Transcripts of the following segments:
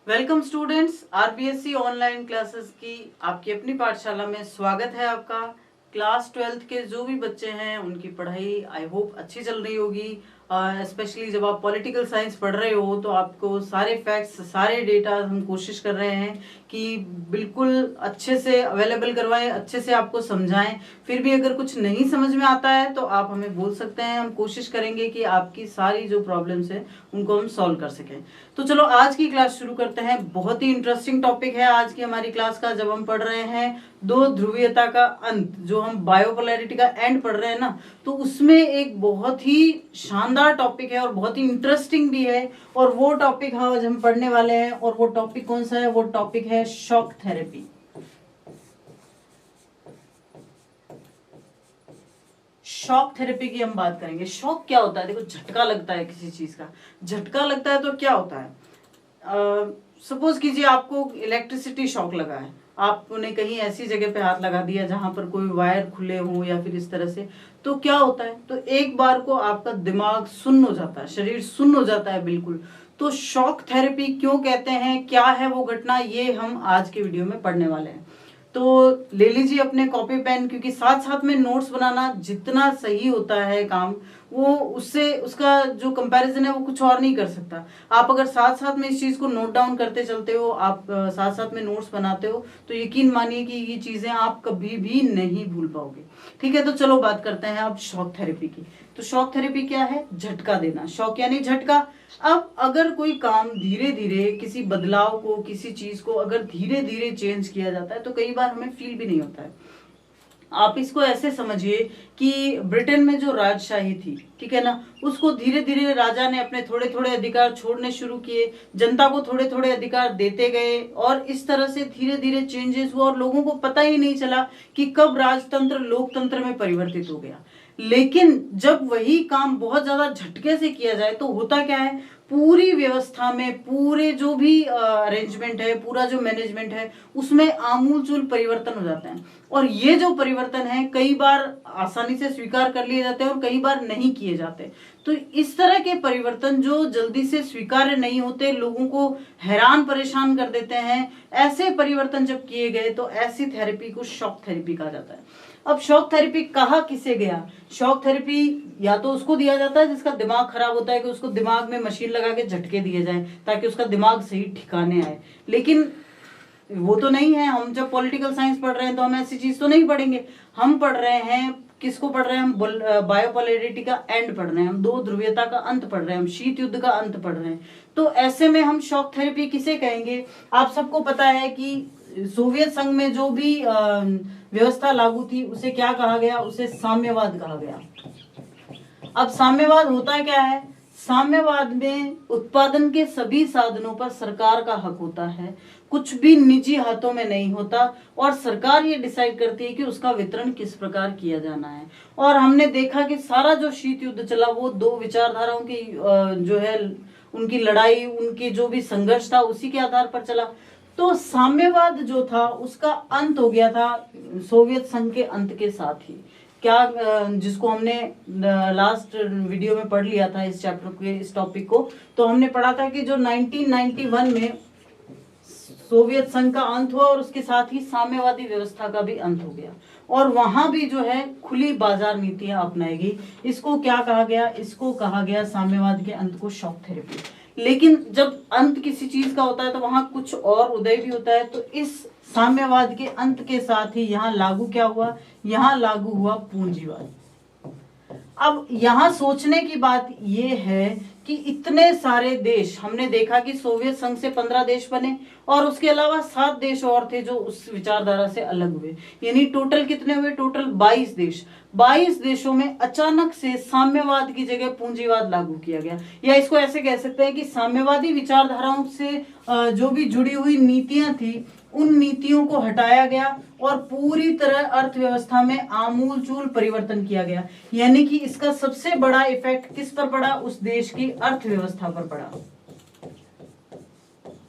Welcome students, RPSC online classes की आपकी अपनी पाठशाला में स्वागत है आपका। क्लास 12th के जो भी बच्चे हैं उनकी पढ़ाई आई होप अच्छी चल रही होगी। स्पेशली जब आप पॉलिटिकल साइंस पढ़ रहे हो तो आपको सारे फैक्ट्स, सारे डेटा हम कोशिश कर रहे हैं कि बिल्कुल अच्छे से अवेलेबल करवाएं, अच्छे से आपको समझाएं। फिर भी अगर कुछ नहीं समझ में आता है तो आप हमें बोल सकते हैं, हम कोशिश करेंगे कि आपकी सारी जो प्रॉब्लम्स है उनको हम सॉल्व कर सकें। तो चलो आज की क्लास शुरू करते हैं। बहुत ही इंटरेस्टिंग टॉपिक है आज की हमारी क्लास का, जब हम पढ़ रहे हैं दो ध्रुवीयता का अंत, जो हम बायोपोलैरिटी का एंड पढ़ रहे हैं ना, तो उसमें एक बहुत ही शानदार टॉपिक है और बहुत ही इंटरेस्टिंग भी है। और वो टॉपिक आज हम पढ़ने वाले हैं, और वो टॉपिक कौन सा है? वो टॉपिक है शॉक थेरेपी। शॉक थेरेपी की हम बात करेंगे। शॉक क्या होता है? देखो, झटका लगता है किसी चीज का, झटका लगता है तो क्या होता है? सपोज कीजिए आपको इलेक्ट्रिसिटी शॉक लगा है, आपने कहीं ऐसी जगह पे हाथ लगा दिया जहां पर कोई वायर खुले हो या फिर इस तरह से, तो क्या होता है? तो एक बार को आपका दिमाग सुन्न हो जाता है, शरीर सुन्न हो जाता है बिल्कुल। तो शॉक थेरेपी क्यों कहते हैं, क्या है वो घटना, ये हम आज के वीडियो में पढ़ने वाले हैं। तो ले लीजिए अपने कॉपी पेन, क्योंकि साथ साथ में नोट्स बनाना जितना सही होता है काम, वो उससे उसका जो कंपैरिजन है वो कुछ और नहीं कर सकता। आप अगर साथ साथ में इस चीज को नोट डाउन करते चलते हो, आप साथ साथ में नोट्स बनाते हो, तो यकीन मानिए कि ये चीजें आप कभी भी नहीं भूल पाओगे। ठीक है, तो चलो बात करते हैं अब शॉक थेरेपी की। तो शॉक थेरेपी क्या है? झटका देना। शॉक यानी झटका। अब अगर कोई काम धीरे धीरे, किसी बदलाव को, किसी चीज को अगर धीरे धीरे चेंज किया जाता है तो कई बार हमें फील भी नहीं होता है। आप इसको ऐसे समझिए कि ब्रिटेन में जो राजशाही थी, ठीक है ना, उसको धीरे धीरे राजा ने अपने थोड़े थोड़े अधिकार छोड़ने शुरू किए, जनता को थोड़े थोड़े अधिकार देते गए, और इस तरह से धीरे धीरे चेंजेस हुआ और लोगों को पता ही नहीं चला कि कब राजतंत्र लोकतंत्र में परिवर्तित हो गया। लेकिन जब वही काम बहुत ज्यादा झटके से किया जाए तो होता क्या है? पूरी व्यवस्था में, पूरे जो भी अरेंजमेंट है, पूरा जो मैनेजमेंट है, उसमें आमूलचूल परिवर्तन हो जाते हैं। और ये जो परिवर्तन है कई बार आसानी से स्वीकार कर लिए जाते हैं और कई बार नहीं किए जाते। तो इस तरह के परिवर्तन जो जल्दी से स्वीकार्य नहीं होते, लोगों को हैरान परेशान कर देते हैं, ऐसे परिवर्तन जब किए गए तो ऐसी थेरेपी को शॉक थेरेपी कहा जाता है। अब शॉक थेरेपी कहा किसे गया? शॉक थेरेपी या तो उसको दिया जाता है जिसका दिमाग खराब होता है, कि उसको दिमाग में मशीन लगा के झटके दिए जाए ताकि उसका दिमाग सही ठिकाने आए। लेकिन वो तो नहीं है। हम जब पॉलिटिकल साइंस पढ़ रहे हैं तो हम ऐसी चीज तो नहीं पढ़ेंगे। हम पढ़ रहे हैं, किसको पढ़ रहे हैं? हम बायोपोलैरिटी का एंड पढ़ रहे हैं, हम दो ध्रुवीयता का अंत पढ़ रहे हैं, हम शीत युद्ध का अंत पढ़ रहे हैं। तो ऐसे में हम शॉक थेरेपी किसे कहेंगे? आप सबको पता है कि सोवियत संघ में जो भी व्यवस्था लागू थी उसे क्या कहा गया? उसे साम्यवाद कहा गया। अब साम्यवाद होता क्या है? साम्यवाद में उत्पादन के सभी साधनों पर सरकार का हक होता है, कुछ भी निजी हाथों में नहीं होता, और सरकार ये डिसाइड करती है कि उसका वितरण किस प्रकार किया जाना है। और हमने देखा कि सारा जो शीत युद्ध चला वो दो विचारधाराओं की जो है उनकी लड़ाई, उनकी जो भी संघर्ष था उसी के आधार पर चला। तो साम्यवाद जो था उसका अंत हो गया था सोवियत संघ के अंत के साथ ही। क्या जिसको हमने लास्ट वीडियो में पढ़ लिया था इस चैप्टर के, इस टॉपिक को, तो हमने पढ़ा था कि जो 1991 में सोवियत संघ का अंत हुआ और उसके साथ ही साम्यवादी व्यवस्था का भी अंत हो गया, और वहां भी जो है खुली बाजार नीतियां अपनाएगी। इसको क्या कहा गया? इसको कहा गया साम्यवाद के अंत को शॉक थेरेपी। लेकिन जब अंत किसी चीज का होता है तो वहां कुछ और उदय भी होता है। तो इस साम्यवाद के अंत के साथ ही यहाँ लागू क्या हुआ? यहाँ लागू हुआ पूंजीवाद। अब यहाँ सोचने की बात यह है कि इतने सारे देश, हमने देखा कि सोवियत संघ से 15 देश बने और उसके अलावा 7 देश और थे जो उस विचारधारा से अलग हुए, यानी टोटल कितने हुए? टोटल 22 देश। 22 देशों में अचानक से साम्यवाद की जगह पूंजीवाद लागू किया गया। या इसको ऐसे कह सकते हैं कि साम्यवादी विचारधाराओं से जो भी जुड़ी हुई नीतियां थी उन नीतियों को हटाया गया और पूरी तरह अर्थव्यवस्था में आमूलचूल परिवर्तन किया गया। यानी कि इसका सबसे बड़ा इफेक्ट किस पर पड़ा? उस देश की अर्थव्यवस्था पर पड़ा।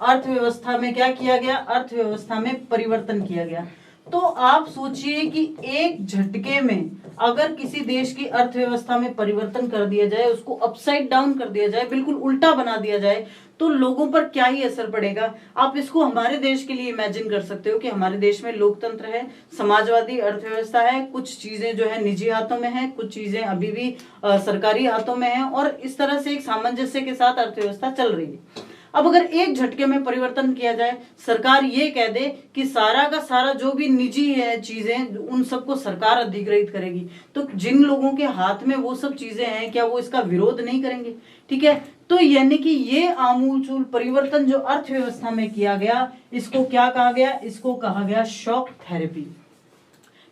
अर्थव्यवस्था में क्या किया गया? अर्थव्यवस्था में परिवर्तन किया गया। तो आप सोचिए कि एक झटके में अगर किसी देश की अर्थव्यवस्था में परिवर्तन कर दिया जाए, उसको अपसाइड डाउन कर दिया जाए, बिल्कुल उल्टा बना दिया जाए, तो लोगों पर क्या ही असर पड़ेगा। आप इसको हमारे देश के लिए इमेजिन कर सकते हो कि हमारे देश में लोकतंत्र है, समाजवादी अर्थव्यवस्था है, कुछ चीजें जो है निजी हाथों में है, कुछ चीजें अभी भी सरकारी हाथों में है, और इस तरह से एक सामंजस्य के साथ अर्थव्यवस्था चल रही है। अब अगर एक झटके में परिवर्तन किया जाए, सरकार ये कह दे कि सारा का सारा जो भी निजी है चीजें उन सबको सरकार अधिग्रहित करेगी, तो जिन लोगों के हाथ में वो सब चीजें हैं क्या वो इसका विरोध नहीं करेंगे? ठीक है, तो यानी कि ये आमूलचूल परिवर्तन जो अर्थव्यवस्था में किया गया, इसको क्या कहा गया? इसको कहा गया शॉक थेरेपी।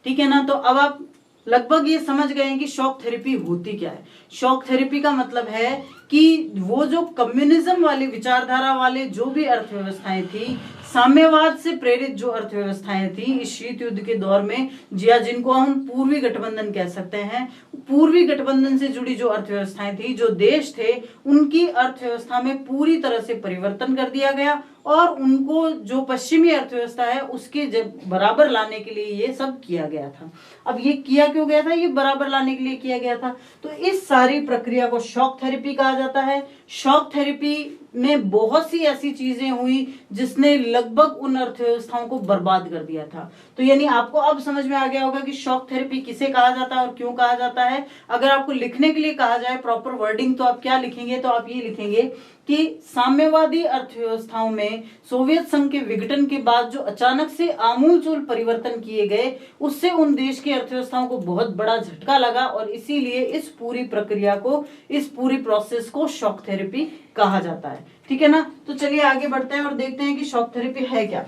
ठीक है ना, तो अब आप लगभग ये समझ गए हैं कि शॉक थेरेपी होती क्या है। शॉक थेरेपी का मतलब है कि वो जो कम्युनिज्म वाली विचारधारा वाले जो भी अर्थव्यवस्थाएं थी, साम्यवाद से प्रेरित जो अर्थव्यवस्थाएं थी इस शीत युद्ध के दौर में, या जिनको हम पूर्वी गठबंधन कह सकते हैं, पूर्वी गठबंधन से जुड़ी जो अर्थव्यवस्थाएं थी, जो देश थे, उनकी अर्थव्यवस्था में पूरी तरह से परिवर्तन कर दिया गया और उनको जो पश्चिमी अर्थव्यवस्था है उसके बराबर लाने के लिए ये सब किया गया था। अब ये किया क्यों गया था? ये बराबर लाने के लिए किया गया था। तो इस सारी प्रक्रिया को शॉक थेरेपी कहा जाता है। शॉक थेरेपी में बहुत सी ऐसी चीजें हुई जिसने लगभग उन अर्थव्यवस्थाओं को बर्बाद कर दिया था। तो यानी आपको अब समझ में आ गया होगा कि शॉक थेरेपी किसे कहा जाता है और क्यों कहा जाता है। अगर आपको लिखने के लिए कहा जाए प्रॉपर वर्डिंग, तो आप क्या लिखेंगे? तो आप ये लिखेंगे कि साम्यवादी अर्थव्यवस्थाओं में सोवियत संघ के विघटन के बाद जो अचानक से आमूलचूल परिवर्तन किए गए, उससे उन देश की अर्थव्यवस्थाओं को बहुत बड़ा झटका लगा और इसीलिए इस पूरी प्रक्रिया को, इस पूरी प्रोसेस को शॉक थेरेपी कहा जाता है। ठीक है ना, तो चलिए आगे बढ़ते हैं और देखते हैं कि शॉक थेरेपी है क्या।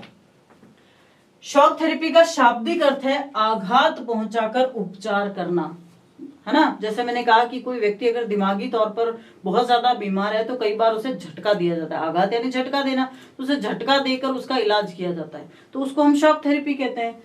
शॉक थेरेपी का शाब्दिक अर्थ है आघात पहुंचाकर उपचार करना, है ना। जैसे मैंने कहा कि कोई व्यक्ति अगर दिमागी तौर पर बहुत ज्यादा बीमार है तो कई बार उसे झटका दिया जाता है। आघात यानी झटका देना, तो उसे झटका देकर उसका इलाज किया जाता है, तो उसको हम शॉक थेरेपी कहते हैं।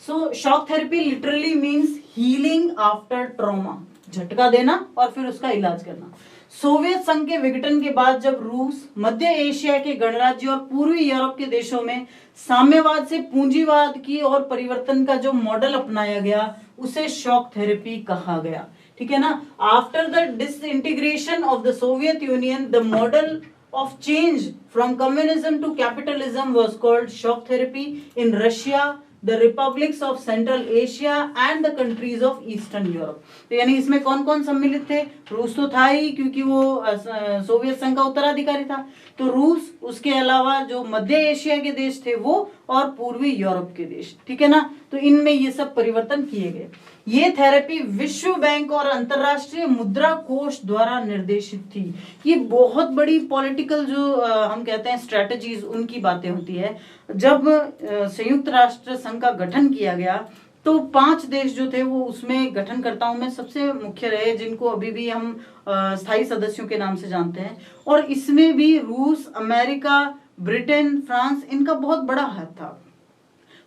सो shock therapy literally means healing after trauma, झटका देना और फिर उसका इलाज करना। सोवियत संघ के विघटन के बाद जब रूस, मध्य एशिया के गणराज्य और पूर्वी यूरोप के देशों में साम्यवाद से पूंजीवाद की और परिवर्तन का जो मॉडल अपनाया गया, उसे शॉक थेरेपी कहा गया। ठीक है ना। After the disintegration of the Soviet union, the model of change from communism to capitalism was called shock therapy in Russia, the republics of Central Asia and the countries of Eastern Europe। तो यानी इसमें कौन कौन सम्मिलित थे? रूस तो था ही क्योंकि वो सोवियत संघ का उत्तराधिकारी था, तो रूस, उसके अलावा जो मध्य एशिया के देश थे वो, और पूर्वी यूरोप के देश। ठीक है ना, तो इनमें ये सब परिवर्तन किए गए। ये थेरेपी विश्व बैंक और अंतरराष्ट्रीय मुद्रा कोष द्वारा निर्देशित थी। ये बहुत बड़ी पॉलिटिकल जो हम कहते हैं स्ट्रेटजीज, उनकी बातें होती है। जब संयुक्त राष्ट्र संघ का गठन किया गया तो 5 देश जो थे वो उसमें गठनकर्ताओं में सबसे मुख्य रहे, जिनको अभी भी हम स्थायी सदस्यों के नाम से जानते हैं। और इसमें भी रूस, अमेरिका, ब्रिटेन, फ्रांस, इनका बहुत बड़ा हाथ था।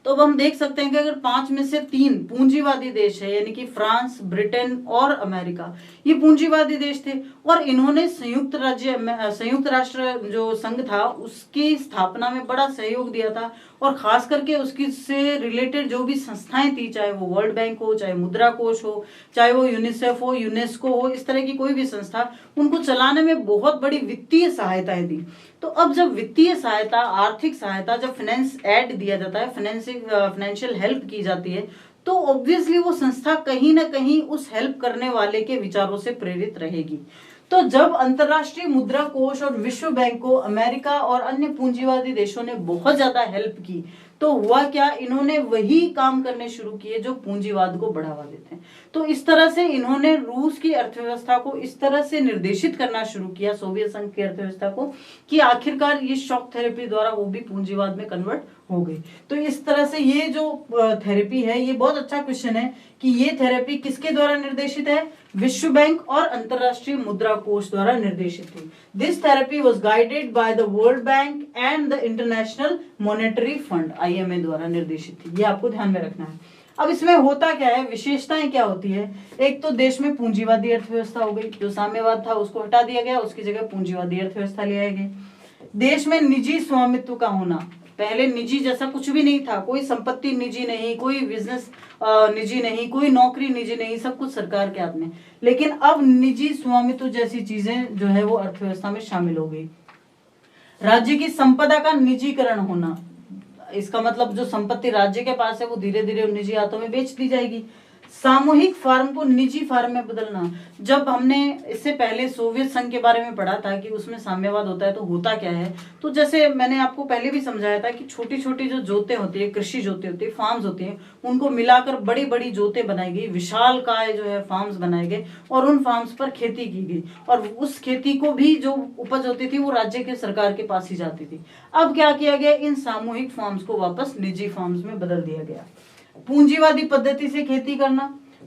तो अब हम देख सकते हैं कि अगर 5 में से 3 पूंजीवादी देश है, यानी कि फ्रांस, ब्रिटेन और अमेरिका, ये पूंजीवादी देश थे और इन्होंने संयुक्त राष्ट्र जो संघ था उसकी स्थापना में बड़ा सहयोग दिया था। और खास करके उसकी से रिलेटेड जो भी संस्थाएं थी, चाहे वो वर्ल्ड बैंक हो, चाहे मुद्रा कोष हो, चाहे वो यूनिसेफ हो, यूनेस्को हो, इस तरह की कोई भी संस्था, उनको चलाने में बहुत बड़ी वित्तीय सहायताएं दी। तो अब जब वित्तीय सहायता, आर्थिक सहायता, जब फाइनेंस एड दिया जाता है, फाइनेंशियल हेल्प की जाती है, तो ऑब्वियसली वो संस्था कहीं ना कहीं उस हेल्प करने वाले के विचारों से प्रेरित रहेगी। तो जब अंतरराष्ट्रीय मुद्रा कोष और विश्व बैंक को अमेरिका और अन्य पूंजीवादी देशों ने बहुत ज्यादा हेल्प की, तो हुआ क्या, इन्होंने वही काम करने शुरू किए जो पूंजीवाद को बढ़ावा देते हैं। तो इस तरह से इन्होंने रूस की अर्थव्यवस्था को इस तरह से निर्देशित करना शुरू किया, सोवियत संघ की अर्थव्यवस्था को, कि आखिरकार ये शॉक थेरेपी द्वारा वो भी पूंजीवाद में कन्वर्ट हो गई। तो इस तरह से ये जो थेरेपी है, ये बहुत अच्छा क्वेश्चन है कि ये थेरेपी किसके द्वारा निर्देशित है? विश्व बैंक और अंतरराष्ट्रीय मुद्रा कोष द्वारा निर्देशित थी। This therapy was guided by the world bank and the international monetary fund, IMF द्वारा निर्देशित थी। ये आपको ध्यान में रखना है। अब इसमें होता क्या है, विशेषताएं क्या होती है? एक तो देश में पूंजीवादी अर्थव्यवस्था हो गई, जो साम्यवाद था उसको हटा दिया गया, उसकी जगह पूंजीवादी अर्थव्यवस्था ले आई गई। देश में निजी स्वामित्व का होना, पहले निजी जैसा कुछ भी नहीं था, कोई संपत्ति निजी नहीं, कोई बिजनेस निजी नहीं, कोई नौकरी निजी नहीं, सब कुछ सरकार के हाथ में। लेकिन अब निजी स्वामित्व जैसी चीजें जो है वो अर्थव्यवस्था में शामिल हो गई। राज्य की संपदा का निजीकरण होना, इसका मतलब जो संपत्ति राज्य के पास है वो धीरे धीरे निजी हाथों में बेच दी जाएगी। सामूहिक फार्म को निजी फार्म में बदलना, जब हमने इससे पहले सोवियत संघ के बारे में पढ़ा था कि उसमें साम्यवाद होता है तो होता क्या है, तो जैसे मैंने आपको पहले भी समझाया था कि छोटी छोटी जो जोतें होती है, कृषि जोतें होती है, फार्म्स होती हैं, उनको मिलाकर बड़ी बड़ी जोतें बनाई गई, विशाल काय जो है फार्म्स बनाए गए और उन फार्म्स पर खेती की गई और उस खेती को भी जो उपज होती थी वो राज्य के सरकार के पास ही जाती थी। अब क्या किया गया, इन सामूहिक फार्म्स को वापस निजी फार्म्स में बदल दिया गया। पूंजीवादी पद्धति से खेती करना,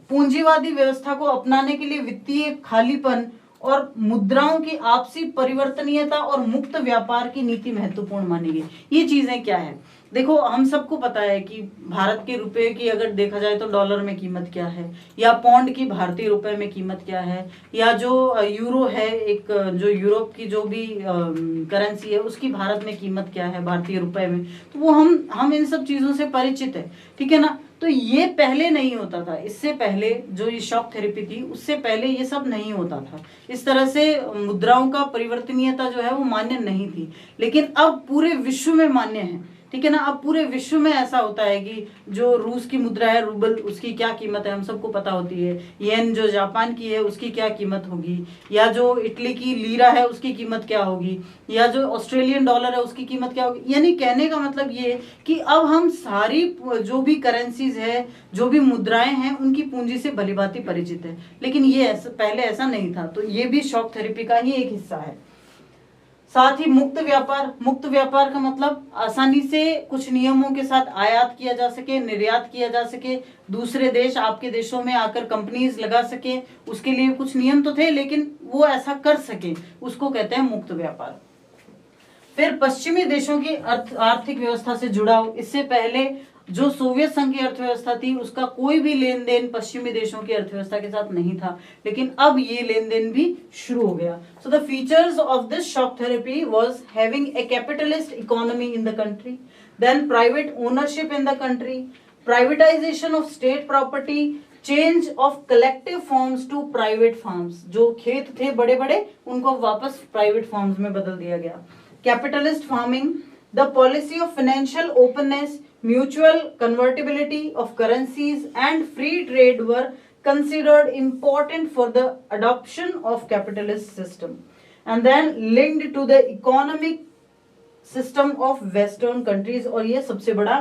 पूंजीवादी व्यवस्था को अपनाने के लिए वित्तीय खालीपन और मुद्राओं की आपसी परिवर्तनीयता और मुक्त व्यापार की नीति महत्वपूर्ण मानी गई। ये चीजें क्या है, देखो हम सबको पता है कि भारत के रुपए की अगर देखा जाए तो डॉलर में कीमत क्या है, या पौंड की भारतीय रुपए में कीमत क्या है, या जो यूरो है, एक जो यूरोप की जो भी करेंसी है उसकी भारत में कीमत क्या है भारतीय रुपए में, तो वो हम इन सब चीजों से परिचित है, ठीक है ना। तो ये पहले नहीं होता था, इससे पहले जो ये शॉक थेरेपी थी उससे पहले ये सब नहीं होता था, इस तरह से मुद्राओं का परिवर्तनीयता जो है वो मान्य नहीं थी, लेकिन अब पूरे विश्व में मान्य है, ठीक है ना। अब पूरे विश्व में ऐसा होता है कि जो रूस की मुद्रा है रूबल, उसकी क्या कीमत है हम सबको पता होती है, येन जो जापान की है उसकी क्या कीमत होगी, या जो इटली की लीरा है उसकी कीमत क्या होगी, या जो ऑस्ट्रेलियन डॉलर है उसकी कीमत क्या होगी। यानी कहने का मतलब ये कि अब हम सारी जो भी करेंसीज है, जो भी मुद्राएं हैं, उनकी पूंजी से भलीभांति परिचित है, लेकिन ये पहले ऐसा नहीं था। तो ये भी शॉक थेरेपी का ही एक हिस्सा है। साथ ही मुक्त व्यापार, मुक्त व्यापार का मतलब आसानी से कुछ नियमों के साथ आयात किया जा सके, निर्यात किया जा सके, दूसरे देश आपके देशों में आकर कंपनीज लगा सके, उसके लिए कुछ नियम तो थे लेकिन वो ऐसा कर सके, उसको कहते हैं मुक्त व्यापार। फिर पश्चिमी देशों की आर्थिक व्यवस्था से जुड़ाव, इससे पहले जो सोवियत संघ की अर्थव्यवस्था थी उसका कोई भी लेन देन पश्चिमी देशों की अर्थव्यवस्था के साथ नहीं था, लेकिन अब ये लेन देन भी शुरू हो गया। So the features of this shock therapy was having a capitalist economy in the country, then private ownership in the country, privatisation of state property, change of collective forms to private farms, जो खेत थे बड़े बड़े उनको वापस private forms में बदल दिया गया। Capitalist farming, the policy of financial openness, mutual convertibility of currencies and free trade were considered important for the adoption of capitalist system, and then linked to the economic system of western countries। और ये सबसे बड़ा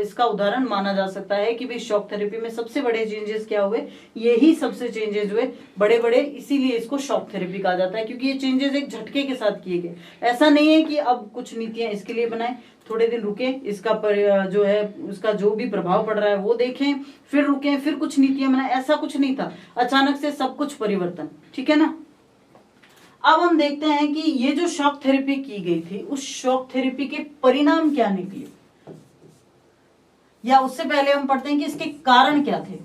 इसका उदाहरण माना जा सकता है कि भाई शॉक थेरेपी में सबसे बड़े चेंजेस क्या हुए, यही सबसे चेंजेस हुए बड़े बड़े, इसीलिए इसको शॉक थेरेपी कहा जाता है, क्योंकि ये चेंजेस एक झटके के साथ किए गए। ऐसा नहीं है कि अब कुछ नीतियां इसके लिए बनाए, थोड़े दिन रुके, इसका जो है उसका जो भी प्रभाव पड़ रहा है वो देखें, फिर रुके, फिर कुछ नीतियां बनाए, ऐसा कुछ नहीं था, अचानक से सब कुछ परिवर्तन, ठीक है ना। अब हम देखते हैं कि ये जो शॉक थेरेपी की गई थी उस शॉक थेरेपी के परिणाम क्या निकले, या उससे पहले हम पढ़ते हैं कि इसके कारण क्या थे,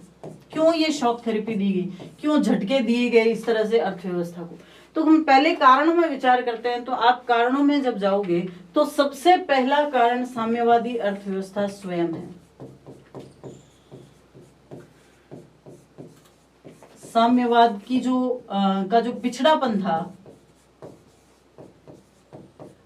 क्यों ये शॉक थेरेपी दी गई, क्यों झटके दिए गए इस तरह से अर्थव्यवस्था को। तो हम पहले कारणों में विचार करते हैं। तो आप कारणों में जब जाओगे तो सबसे पहला कारण साम्यवादी अर्थव्यवस्था स्वयं है। साम्यवाद की जो पिछड़ापन था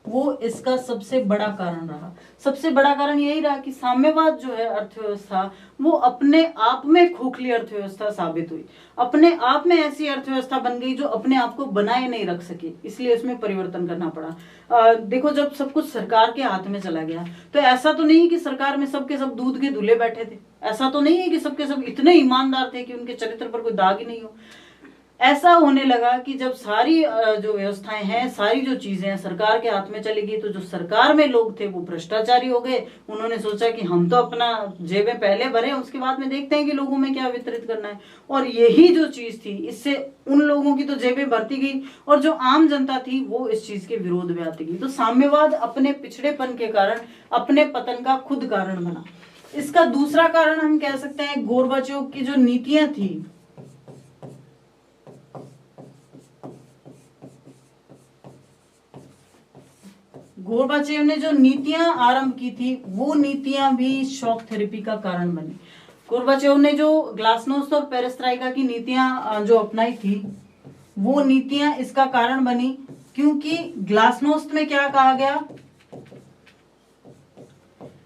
वो इसका सबसे बड़ा कारण रहा। सबसे बड़ा कारण यही रहा कि साम्यवाद जो है अर्थव्यवस्था वो अपने आप में खोखली अर्थव्यवस्था साबित हुई, अपने आप में ऐसी अर्थव्यवस्था बन गई जो अपने आप को बनाए नहीं रख सकी, इसलिए इसमें परिवर्तन करना पड़ा। देखो जब सब कुछ सरकार के हाथ में चला गया तो ऐसा तो नहीं कि सरकार में सबके सब दूध के धुले बैठे थे, ऐसा तो नहीं है कि सबके सब इतने ईमानदार थे कि उनके चरित्र पर कोई दाग ही नहीं हो। ऐसा होने लगा कि जब सारी जो व्यवस्थाएं हैं, सारी जो चीजें हैं सरकार के हाथ में चली गई, तो जो सरकार में लोग थे वो भ्रष्टाचारी हो गए। उन्होंने सोचा कि हम तो अपना जेबें पहले भरे, उसके बाद में देखते हैं कि लोगों में क्या वितरित करना है। और यही जो चीज थी इससे उन लोगों की तो जेबें भरती गई और जो आम जनता थी वो इस चीज के विरोध में आती गई। तो साम्यवाद अपने पिछड़ेपन के कारण अपने पतन का खुद कारण बना। इसका दूसरा कारण हम कह सकते हैं गोरबाचोव की जो नीतियां थी, गोरबाचेव ने जो नीतियां आरंभ की थी वो नीतियां भी शॉक थेरेपी का कारण बनी। गोरबाचेव ने जो ग्लासनोस्ट और पेरेस्ट्राइका की नीतियां जो अपनाई थी वो नीतियां इसका कारण बनी क्योंकि ग्लासनोस्ट में क्या कहा गया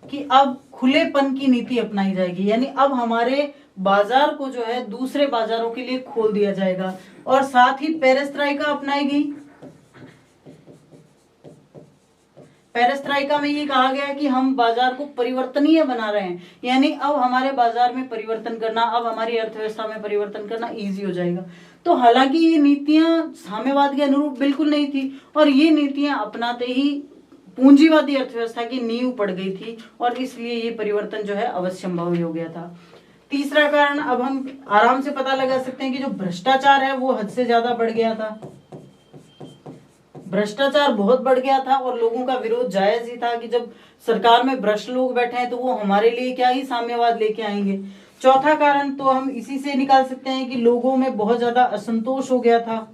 कि अब खुलेपन की नीति अपनाई जाएगी, यानी अब हमारे बाजार को जो है दूसरे बाजारों के लिए खोल दिया जाएगा। और साथ ही पेरेस्ट्राइका अपनाई गई। पेरेस्ट्राइका में ये कहा गया कि हम बाजार को परिवर्तनीय बना रहे हैं, यानी अब हमारे बाजार में परिवर्तन करना, अब हमारी अर्थव्यवस्था में परिवर्तन करना इजी हो जाएगा। तो हालांकि ये नीतियां साम्यवाद के अनुरूप बिल्कुल नहीं थी, और ये नीतियां अपनाते ही पूंजीवादी अर्थव्यवस्था की नींव पड़ गई थी, और इसलिए ये परिवर्तन जो है अवश्यंभावी हो गया था। तीसरा कारण अब हम आराम से पता लगा सकते हैं कि जो भ्रष्टाचार है वो हद से ज्यादा बढ़ गया था। भ्रष्टाचार बहुत बढ़ गया था और लोगों का विरोध जायज ही था कि जब सरकार में भ्रष्ट लोग बैठे हैं तो वो हमारे लिए क्या ही साम्यवाद लेके आएंगे। चौथा कारण तो हम इसी से निकाल सकते हैं कि लोगों में बहुत ज्यादा असंतोष हो गया था।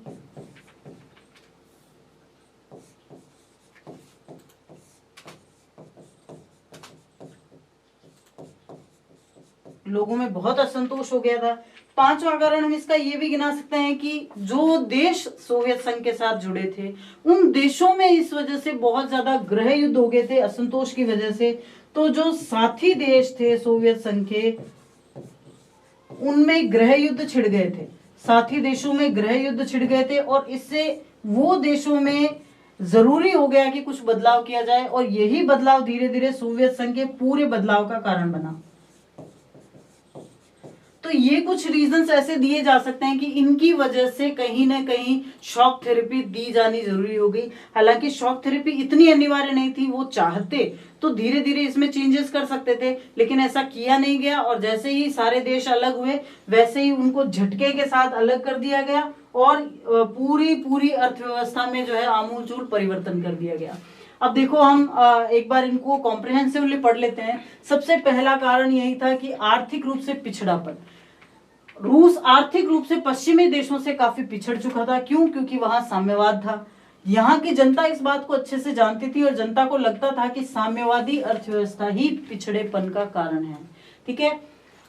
लोगों में बहुत असंतोष हो गया था। पांचवा कारण हम इसका ये भी गिना सकते हैं कि जो देश सोवियत संघ के साथ जुड़े थे उन देशों में इस वजह से बहुत ज्यादा गृह युद्ध हो गए थे असंतोष की वजह से। तो जो साथी देश थे सोवियत संघ के, उनमें गृह युद्ध छिड़ गए थे, साथी देशों में गृह युद्ध छिड़ गए थे, और इससे वो देशों में जरूरी हो गया कि कुछ बदलाव किया जाए, और यही बदलाव धीरे धीरे सोवियत संघ के पूरे बदलाव का कारण बना। तो ये कुछ रीजंस ऐसे दिए जा सकते हैं कि इनकी वजह से कहीं ना कहीं शॉक थेरेपी दी जानी जरूरी हो गई। हालांकि शॉक थेरेपी इतनी अनिवार्य नहीं थी, वो चाहते तो धीरे धीरे इसमें चेंजेस कर सकते थे, लेकिन ऐसा किया नहीं गया, और जैसे ही सारे देश अलग हुए वैसे ही उनको झटके के साथ अलग कर दिया गया, और पूरी अर्थव्यवस्था में जो है आमूलचूल परिवर्तन कर दिया गया। अब देखो हम एक बार इनको कॉम्प्रिहेंसिवली पढ़ लेते हैं। सबसे पहला कारण यही था कि आर्थिक रूप से पिछड़ापन। रूस आर्थिक रूप से पश्चिमी देशों से काफी पिछड़ चुका था। क्यों? क्योंकि वहां साम्यवाद था। यहाँ की जनता इस बात को अच्छे से जानती थी, और जनता को लगता था कि साम्यवादी अर्थव्यवस्था ही पिछड़ेपन का कारण है। ठीक है।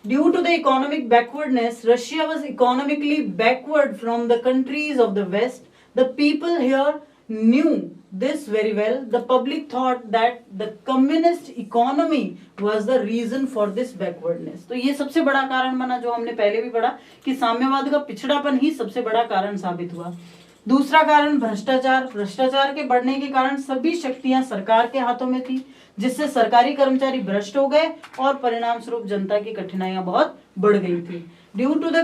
Due to the economic backwardness, Russia was economically backward from the countries of the west. The people here knew this very well. The public thought that the communist economy was the reason for this backwardness. तो ये सबसे बड़ा कारण बना, जो हमने पहले भी पढ़ा कि साम्यवाद का पिछड़ापन ही सबसे बड़ा कारण साबित हुआ। दूसरा कारण भ्रष्टाचार। भ्रष्टाचार के बढ़ने के कारण सभी शक्तियां सरकार के हाथों में थी, जिससे सरकारी कर्मचारी भ्रष्ट हो गए और परिणाम स्वरूप जनता की कठिनाइयां बहुत बढ़ गई थी। Due to the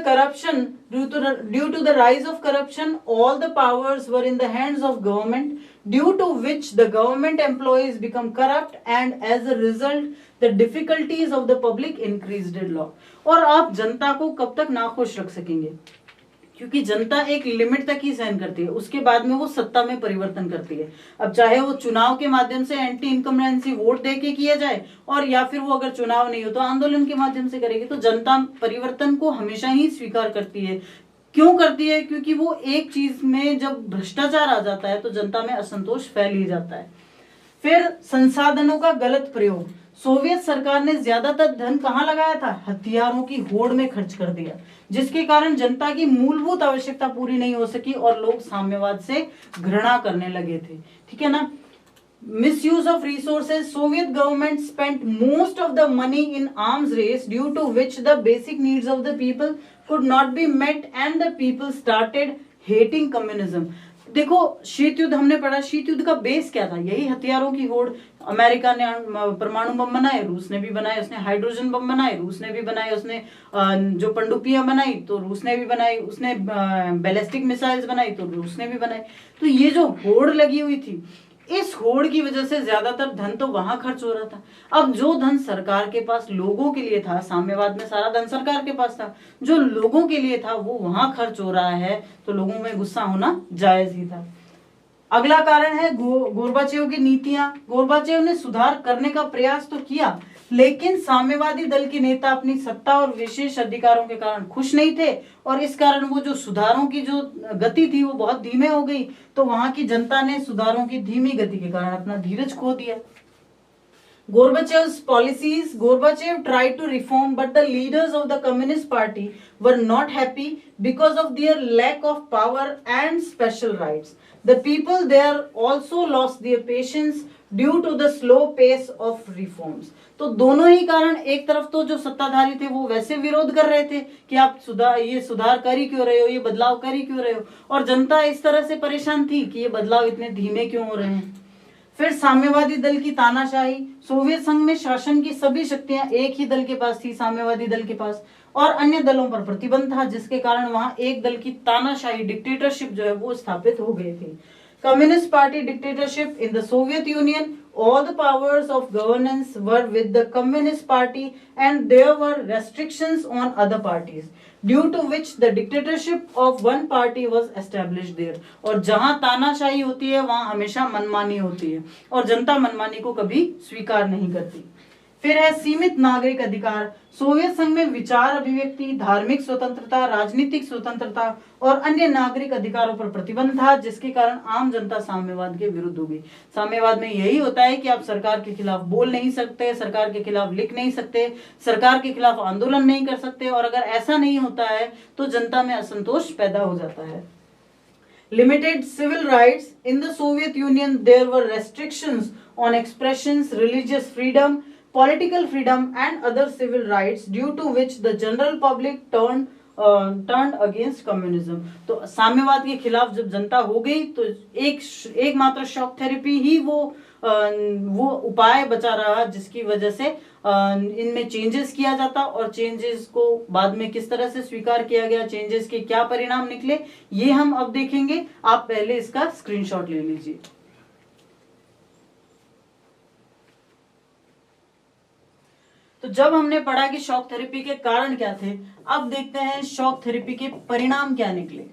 rise of corruption, all the powers were in the hands of government, due to which the government employees become corrupt, and as a result, the difficulties of the public increased a lot. और आप जनता को कब तक नाखुश रख सकेंगे? क्योंकि जनता एक लिमिट तक ही सहन करती है, उसके बाद में वो सत्ता में परिवर्तन करती है। अब चाहे वो चुनाव के माध्यम से एंटी इनकम्बेंसी वोट दे के किया जाए, और या फिर वो अगर चुनाव नहीं हो तो आंदोलन के माध्यम से करेगी, तो जनता परिवर्तन को हमेशा ही स्वीकार करती है। क्यों करती है? क्योंकि वो एक चीज में जब भ्रष्टाचार आ जाता है तो जनता में असंतोष फैल ही जाता है। फिर संसाधनों का गलत प्रयोग। सोवियत सरकार ने ज्यादातर धन कहाँ लगाया था? हथियारों की होड़ में खर्च कर दिया, जिसके कारण जनता की मूलभूत आवश्यकता पूरी नहीं हो सकी और लोग साम्यवाद से घृणा करने लगे थे। ठीक है ना। misuse of resources. Soviet government spent most of the money in arms race, due to which the basic needs of the people could not be met and the people started hating communism. देखो शीत युद्ध हमने पढ़ा, शीत युद्ध का base क्या था? यही हथियारों की होड़। अमेरिका ने परमाणु बम बनाए, रूस ने भी बनाए, उसने हाइड्रोजन बम बनाए, रूस ने भी बनाए, उसने जो पनडुब्बियां बनाई तो रूस ने भी बनाई, उसने बैलिस्टिक मिसाइल्स बनाई तो रूस ने भी बनाई। तो ये जो होड़ लगी हुई थी, इस होड़ की वजह से ज्यादातर धन तो वहां खर्च हो रहा था। अब जो धन सरकार के पास लोगों के लिए था, साम्यवाद में सारा धन सरकार के पास था, जो लोगों के लिए था वो वहां खर्च हो रहा है, तो लोगों में गुस्सा होना जायज ही था। अगला कारण है गोर्बाचेव की नीतियां। गोर्बाचेव ने सुधार करने का प्रयास तो किया, लेकिन साम्यवादी दल के नेता अपनी सत्ता और विशेष अधिकारों के कारण खुश नहीं थे, और इस कारण वो जो सुधारों की जो गति थी वो बहुत धीमे हो गई। तो वहां की जनता ने सुधारों की धीमी गति के कारण अपना धीरज खो दिया। Gorbachev's policies, Gorbachev tried to reform, but the leaders of the Communist Party were not happy because of their lack of power and special rights. The people there also lost their patience due to the slow pace of reforms. तो दोनों ही कारण, एक तरफ तो जो सत्ताधारी थे वो वैसे विरोध कर रहे थे कि आप सुधार कर ही क्यों रहे हो, ये बदलाव कर ही क्यों रहे हो, और जनता इस तरह से परेशान थी कि ये बदलाव इतने धीमे क्यों हो रहे हैं। फिर साम्यवादी दल की तानाशाही, सोवियत संघ में शासन की सभी शक्तियां एक ही दल के पास थी, साम्यवादी दल के पास, और अन्य दलों पर प्रतिबंध था, जिसके कारण वहां एक दल की तानाशाही, डिक्टेटरशिप जो है वो स्थापित हो गए थे। Communist Party dictatorship in the Soviet Union, all the powers of governance were with the Communist Party and there were restrictions on other parties, due to which the dictatorship of one party was established there. और जहां तानाशाही होती है वहां हमेशा मनमानी होती है और जनता मनमानी को कभी स्वीकार नहीं करती। फिर है सीमित नागरिक अधिकार। सोवियत संघ में विचार अभिव्यक्ति, धार्मिक स्वतंत्रता, राजनीतिक स्वतंत्रता और अन्य नागरिक अधिकारों पर प्रतिबंध था, जिसके कारण आम जनता साम्यवाद के विरुद्ध हो गई। साम्यवाद में यही होता है कि आप सरकार के खिलाफ बोल नहीं सकते, सरकार के खिलाफ लिख नहीं सकते, सरकार के खिलाफ आंदोलन नहीं कर सकते, और अगर ऐसा नहीं होता है तो जनता में असंतोष पैदा हो जाता है। Limited civil rights. In the Soviet Union, there were restrictions on expressions, religious freedom, political freedom and other civil rights, due to which the general public turned against communism. तो साम्यवाद के खिलाफ जब जनता हो गई तो एक मात्र शॉक थेरेपी ही वो उपाय बचा रहा, जिसकी वजह से इनमें चेंजेस किया जाता, और चेंजेस को बाद में किस तरह से स्वीकार किया गया, चेंजेस के क्या परिणाम निकले, ये हम अब देखेंगे। आप पहले इसका स्क्रीनशॉट ले लीजिए। तो जब हमने पढ़ा कि शॉक थेरेपी के कारण क्या थे, अब देखते हैं शॉक थेरेपी के परिणाम क्या निकले।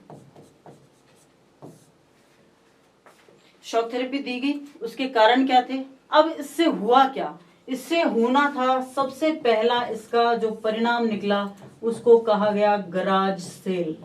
शॉक थेरेपी दी गई, उसके कारण क्या थे, अब इससे हुआ क्या। इससे होना था, सबसे पहला इसका जो परिणाम निकला उसको कहा गया गराज सेल।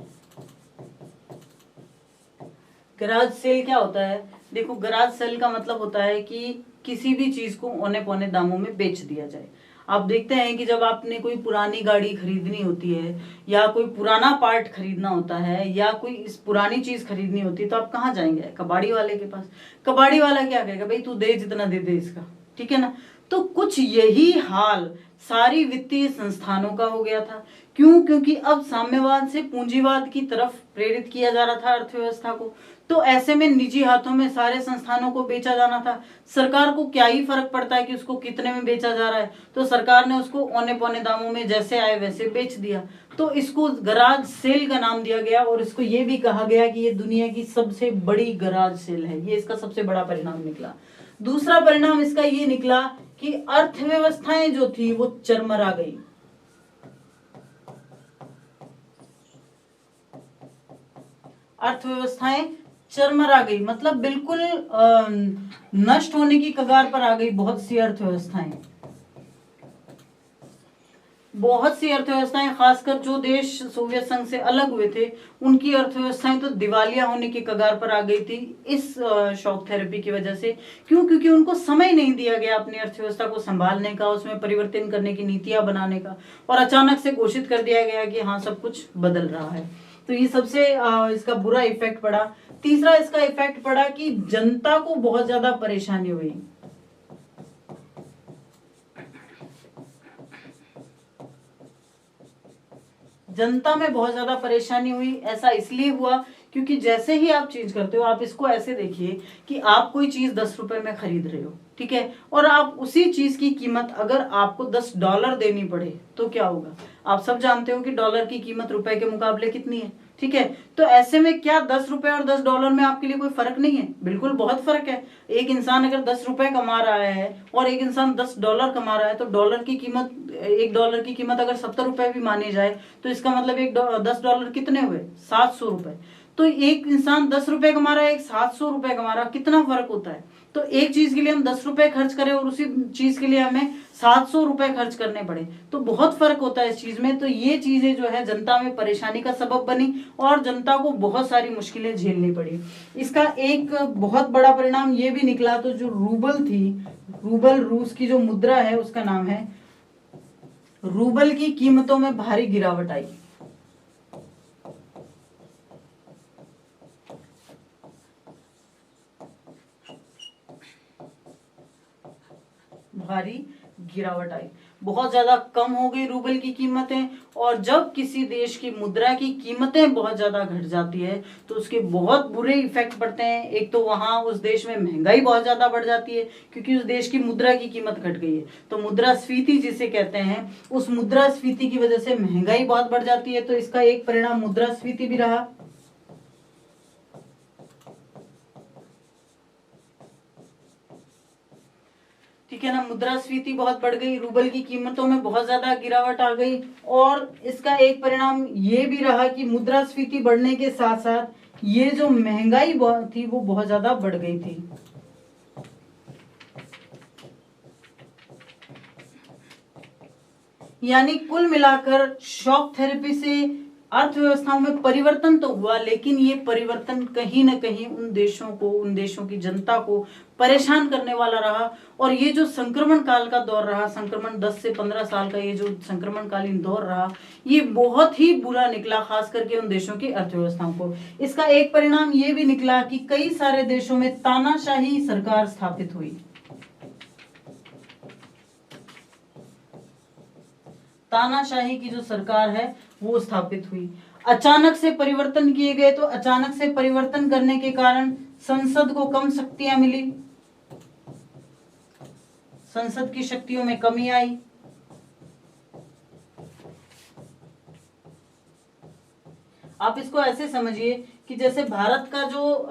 गराज सेल क्या होता है? देखो, गराज सेल का मतलब होता है कि किसी भी चीज को औने पौने दामों में बेच दिया जाए। आप देखते हैं कि जब आपने कोई पुरानी गाड़ी खरीदनी होती है या कोई पुराना पार्ट खरीदना होता है या कोई इस पुरानी चीज खरीदनी होती है तो आप कहाँ जाएंगे? कबाड़ी वाले के पास। कबाड़ी वाला क्या कहेगा? भाई तू दे जितना दे दे इसका, ठीक है ना। तो कुछ यही हाल सारी वित्तीय संस्थानों का हो गया था। क्यों? क्योंकि अब साम्यवाद से पूंजीवाद की तरफ प्रेरित किया जा रहा था अर्थव्यवस्था को, तो ऐसे में निजी हाथों में सारे संस्थानों को बेचा जाना था। सरकार को क्या ही फर्क पड़ता है कि उसको कितने में बेचा जा रहा है, तो सरकार ने उसको औने पौने दामों में जैसे आए वैसे बेच दिया। तो इसको गराज सेल का नाम दिया गया और इसको ये भी कहा गया कि ये दुनिया की सबसे बड़ी गराज सेल है। ये इसका सबसे बड़ा परिणाम निकला। दूसरा परिणाम इसका ये निकला कि अर्थव्यवस्थाएं जो थी वो चरमरा गई। अर्थव्यवस्थाएं चरमरा गई मतलब बिल्कुल नष्ट होने की कगार पर आ गई। बहुत सी अर्थव्यवस्थाएं खासकर जो देश सोवियत संघ से अलग हुए थे उनकी अर्थव्यवस्थाएं तो दिवालिया होने की कगार पर आ गई थी इस शॉक थेरेपी की वजह से। क्यों? क्योंकि उनको समय नहीं दिया गया अपनी अर्थव्यवस्था को संभालने का, उसमें परिवर्तन करने की नीतियां बनाने का, और अचानक से घोषित कर दिया गया कि हाँ सब कुछ बदल रहा है। तो ये सबसे इसका बुरा इफेक्ट पड़ा। तीसरा इसका इफेक्ट पड़ा कि जनता को बहुत ज्यादा परेशानी हुई। जनता में बहुत ज्यादा परेशानी हुई। ऐसा इसलिए हुआ क्योंकि जैसे ही आप चेंज करते हो, आप इसको ऐसे देखिए कि आप कोई चीज 10 रुपए में खरीद रहे हो, ठीक है, और आप उसी चीज की कीमत अगर आपको $10 देनी पड़े तो क्या होगा? आप सब जानते हो कि डॉलर की कीमत रुपए के मुकाबले कितनी है, ठीक है। तो ऐसे में क्या 10 रुपए और $10 में आपके लिए कोई फर्क नहीं है? बिल्कुल बहुत फर्क है। एक इंसान अगर 10 रुपए कमा रहा है और एक इंसान $10 कमा रहा है तो $1 की कीमत अगर 70 रुपए भी मानी जाए तो इसका मतलब $10 कितने हुए? 700 रुपए। तो एक इंसान 10 रुपए कमा रहा है, एक 700 रुपए कमा रहा है, कितना फर्क होता है। तो एक चीज के लिए हम 10 रुपए खर्च करें और उसी चीज के लिए हमें 700 रुपए खर्च करने पड़े, तो बहुत फर्क होता है इस चीज में। तो ये चीजें जो है जनता में परेशानी का सबब बनी और जनता को बहुत सारी मुश्किलें झेलनी पड़ी। इसका एक बहुत बड़ा परिणाम ये भी निकला, तो जो रूबल थी रूबल रूस की जो मुद्रा है उसका नाम है। रूबल की कीमतों में भारी गिरावट आई। भारी गिरावट आई, बहुत ज्यादा कम हो गई रूबल की कीमतें। और जब किसी देश की मुद्रा की कीमतें बहुत ज्यादा घट जाती है तो उसके बहुत बुरे इफेक्ट पड़ते हैं। एक तो वहां उस देश में महंगाई बहुत ज्यादा बढ़ जाती है क्योंकि उस देश की मुद्रा की कीमत घट गई है। तो मुद्रास्फीति जिसे कहते हैं, उस मुद्रास्फीति की वजह से महंगाई बहुत बढ़ जाती है। तो इसका एक परिणाम मुद्रास्फीति भी रहा। ठीक है ना, मुद्रास्फीति बहुत बढ़ गई, रूबल की कीमतों में बहुत ज्यादा गिरावट आ गई। और इसका एक परिणाम ये भी रहा कि मुद्रास्फीति बढ़ने के साथ साथ ये जो महंगाई थी वो बहुत ज्यादा बढ़ गई थी। यानी कुल मिलाकर शॉक थेरेपी से अर्थव्यवस्थाओं में परिवर्तन तो हुआ, लेकिन ये परिवर्तन कहीं ना कहीं उन देशों की जनता को परेशान करने वाला रहा। और ये जो संक्रमण काल का दौर रहा, संक्रमण 10 से 15 साल का ये जो संक्रमण कालीन दौर रहा, ये बहुत ही बुरा निकला, खास करके उन देशों की अर्थव्यवस्थाओं को। इसका एक परिणाम ये भी निकला कि कई सारे देशों में तानाशाही सरकार स्थापित हुई। तानाशाही की जो सरकार है वो स्थापित हुई। अचानक से परिवर्तन किए गए, तो अचानक से परिवर्तन करने के कारण संसद को कम शक्तियां मिली, संसद की शक्तियों में कमी आई। आप इसको ऐसे समझिए कि जैसे भारत का जो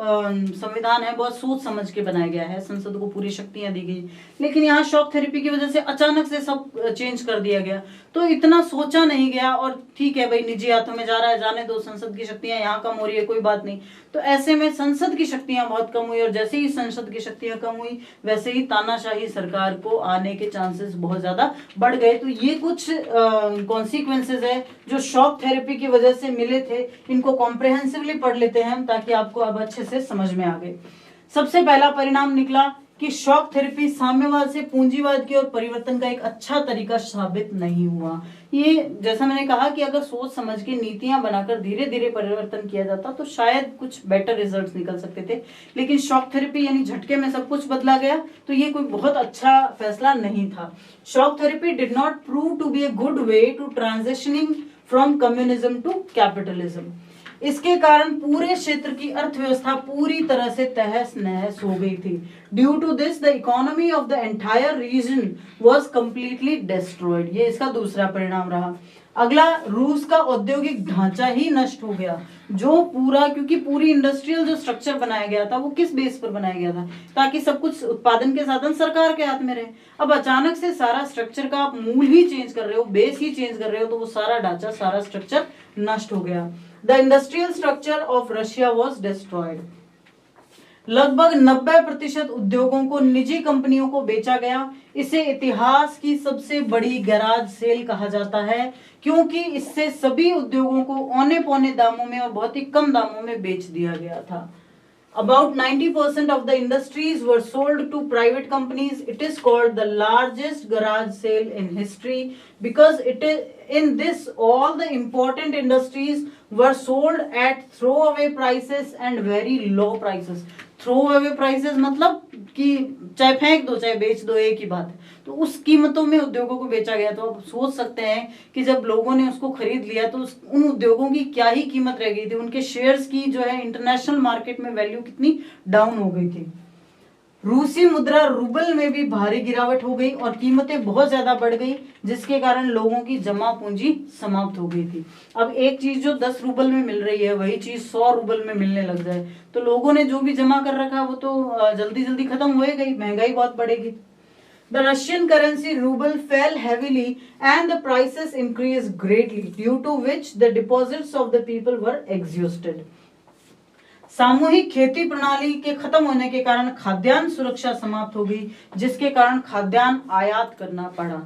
संविधान है बहुत सोच समझ के बनाया गया है, संसद को पूरी शक्तियां दी गई, लेकिन यहाँ शॉक थेरेपी की वजह से अचानक से सब चेंज कर दिया गया। तो इतना सोचा नहीं गया, और ठीक है भाई निजी हाथों में जा रहा है, जाने दो, संसद की शक्तियां यहाँ कम हो रही है, कोई बात नहीं। तो ऐसे में संसद की शक्तियां बहुत कम हुई, और जैसे ही संसद की शक्तियां कम हुई वैसे ही तानाशाही सरकार को आने के चांसेस बहुत ज्यादा बढ़ गए। तो ये कुछ कॉन्सिक्वेंसेज है जो शॉक थेरेपी की वजह से मिले थे। इनको कॉम्प्रिहेंसिवली पढ़ लेते हैं हम ताकि आपको अब अच्छे से समझ में आ गए। सबसे पहला परिणाम निकला कि शॉक थेरेपी साम्यवाद से पूंजीवाद की ओर परिवर्तन का एक अच्छा तरीका साबित नहीं हुआ। ये जैसा मैंने कहा कि अगर सोच समझ के नीतियां बनाकर धीरे धीरे परिवर्तन किया जाता तो शायद कुछ बेटर रिजल्ट्स निकल सकते थे, लेकिन शॉक थेरेपी यानी झटके में सब कुछ बदला गया, तो ये कोई बहुत अच्छा फैसला नहीं था। Shock therapy did not prove to be a good way to transitioning from communism to capitalism. इसके कारण पूरे क्षेत्र की अर्थव्यवस्था पूरी तरह से तहस नहस हो गई थी। Due to this the economy of the entire region was completely destroyed. ये इसका दूसरा परिणाम रहा। अगला, रूस का औद्योगिक ढांचा ही नष्ट हो गया, जो पूरा, क्योंकि पूरी इंडस्ट्रियल जो स्ट्रक्चर बनाया गया था वो किस बेस पर बनाया गया था, ताकि सब कुछ उत्पादन के साधन सरकार के हाथ में रहे। अब अचानक से सारा स्ट्रक्चर का आप मूल ही चेंज कर रहे हो, बेस ही चेंज कर रहे हो, तो वो सारा ढांचा, सारा स्ट्रक्चर नष्ट हो गया। The industrial structure of Russia was destroyed. लगभग 90% उद्योगों को निजी कंपनियों को बेचा गया। इसे इतिहास की सबसे बड़ी गैराज सेल कहा जाता है, क्योंकि इससे सभी उद्योगों को औने पौने दामों में और बहुत ही कम दामों में बेच दिया गया था। About 90% of the industries were sold to private companies. It is called the largest garage sale in history because it is in this all the important industries were sold at throwaway prices and very low prices. Throwaway prices मतलब कि चाहे फेंक दो चाहे बेच दो, एक ही बात है। तो उस कीमतों में उद्योगों को बेचा गया। तो आप सोच सकते हैं कि जब लोगों ने उसको खरीद लिया तो उन उद्योगों की क्या ही कीमत रह गई थी, उनके शेयर्स की जो है इंटरनेशनल मार्केट में वैल्यू कितनी डाउन हो गई थी। रूसी मुद्रा रूबल में भी भारी गिरावट हो गई और कीमतें बहुत ज्यादा बढ़ गई, जिसके कारण लोगों की जमा पूंजी समाप्त हो गई थी। अब एक चीज जो 10 रूबल में मिल रही है वही चीज 100 रूबल में मिलने लग जाए तो लोगों ने जो भी जमा कर रखा वो तो जल्दी जल्दी खत्म हो गई, महंगाई बहुत बढ़ेगी। The Russian currency ruble fell heavily and the prices increased greatly, due to which the deposits of the people were exhausted. सामूहिक खेती प्रणाली के खत्म होने के कारण खाद्यान्न सुरक्षा समाप्त हो गई, जिसके कारण खाद्यान्न आयात करना पड़ा।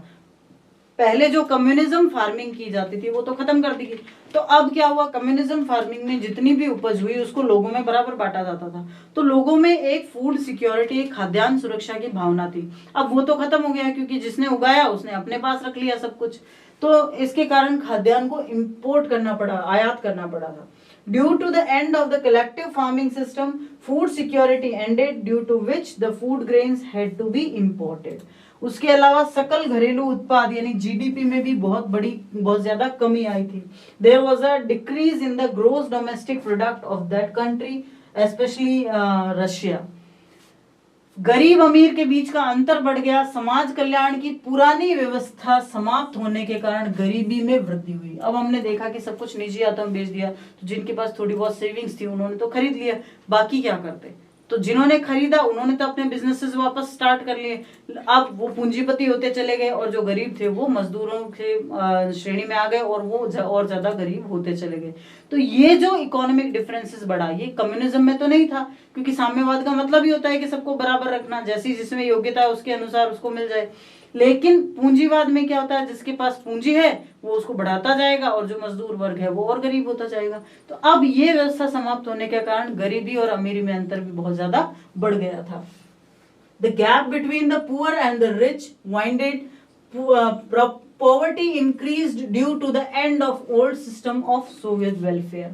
पहले जो कम्युनिज्म फार्मिंग की जाती थी वो तो खत्म कर दी गई। तो अब क्या हुआ, कम्युनिज्म फार्मिंग में जितनी भी उपज हुई उसको लोगों में बराबर बांटा जाता था, तो लोगों में एक फूड सिक्योरिटी, एक खाद्यान्न सुरक्षा की भावना थी। अब वो तो खत्म हो गया, क्योंकि जिसने उगाया उसने अपने पास रख लिया सब कुछ। तो इसके कारण खाद्यान्न को इंपोर्ट करना पड़ा, आयात करना पड़ा था। Due to the end of the collective farming system, food security ended, due to which the food grains had to be imported. उसके अलावा सकल घरेलू उत्पाद यानी जीडीपी में भी बहुत ज्यादा कमी आई थी। There was a decrease in the gross domestic product of that country, especially Russia. गरीब अमीर के बीच का अंतर बढ़ गया। समाज कल्याण की पुरानी व्यवस्था समाप्त होने के कारण गरीबी में वृद्धि हुई। अब हमने देखा कि सब कुछ निजी हाथों में बेच दिया, तो जिनके पास थोड़ी बहुत सेविंग्स थी उन्होंने तो खरीद लिया, बाकी क्या करते? तो जिन्होंने खरीदा उन्होंने तो अपने बिजनेसेस वापस स्टार्ट कर लिए। अब वो पूंजीपति होते चले गए और जो गरीब थे वो मजदूरों के श्रेणी में आ गए और वो और ज्यादा गरीब होते चले गए। तो ये जो इकोनॉमिक डिफरेंसेस बढ़ा, ये कम्युनिज्म में तो नहीं था, क्योंकि साम्यवाद का मतलब ही होता है कि सबको बराबर रखना, जैसी जिसमें योग्यता है उसके अनुसार उसको मिल जाए। लेकिन पूंजीवाद में क्या होता है, जिसके पास पूंजी है वो उसको बढ़ाता जाएगा और जो मजदूर वर्ग है वो और गरीब होता जाएगा। तो अब ये व्यवस्था समाप्त होने के कारण गरीबी और अमीरी में अंतर भी बहुत ज्यादा बढ़ गया था। The gap between the poor and the rich winded, poverty increased due to the end of old system of Soviet welfare.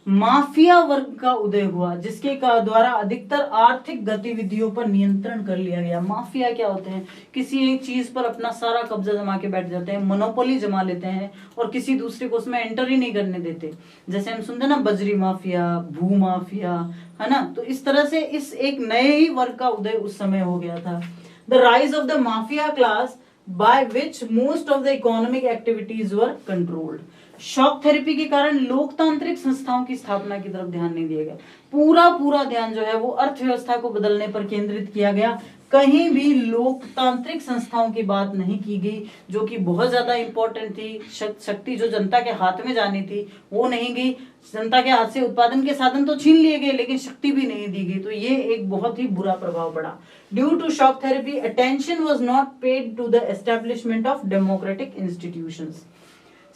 Mafia वर्ग का उदय हुआ, जिसके द्वारा अधिकतर आर्थिक गतिविधियों पर नियंत्रण कर लिया गया। माफिया क्या होते हैं, किसी एक चीज पर अपना सारा कब्जा जमा के बैठ जाते हैं, मोनोपोली जमा लेते हैं और किसी दूसरे को उसमें एंटर ही नहीं करने देते। जैसे हम सुनते हैं ना, बजरी माफिया, भू माफिया, है ना। तो इस तरह से इस एक नए ही वर्ग का उदय उस समय हो गया था। The rise of the mafia class by which most of the economic activities were controlled. Shock therapy के कारण लोकतांत्रिक संस्थाओं की स्थापना की तरफ ध्यान नहीं दिया गया। पूरा ध्यान जो है वो अर्थव्यवस्था को बदलने पर केंद्रित किया गया। कहीं भी लोकतांत्रिक संस्थाओं की बात नहीं की गई, जो कि बहुत ज्यादा इंपॉर्टेंट थी। शक्ति जो जनता के हाथ में जानी थी वो नहीं गई। जनता के हाथ से उत्पादन के साधन तो छीन लिए गए, लेकिन शक्ति भी नहीं दी गई। तो ये एक बहुत ही बुरा प्रभाव पड़ा। Due to shock therapy, attention was not paid to the establishment of democratic institutions.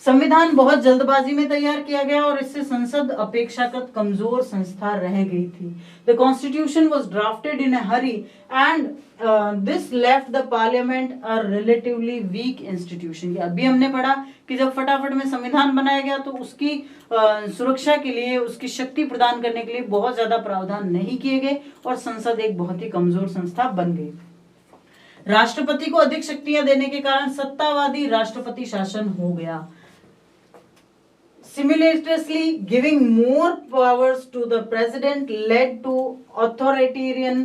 संविधान बहुत जल्दबाजी में तैयार किया गया और इससे संसद अपेक्षाकृत कमजोर संस्था रह गई थी। The constitution was drafted in a hurry and this left the parliament a relatively weak institution. अभी हमने पढ़ा कि जब फटाफट में संविधान बनाया गया तो उसकी सुरक्षा के लिए, उसकी शक्ति प्रदान करने के लिए बहुत ज्यादा प्रावधान नहीं किए गए और संसद एक बहुत ही कमजोर संस्था बन गई। राष्ट्रपति को अधिक शक्तियां देने के कारण सत्तावादी राष्ट्रपति शासन हो गया। Simultaneously giving more powers to the president led to authoritarian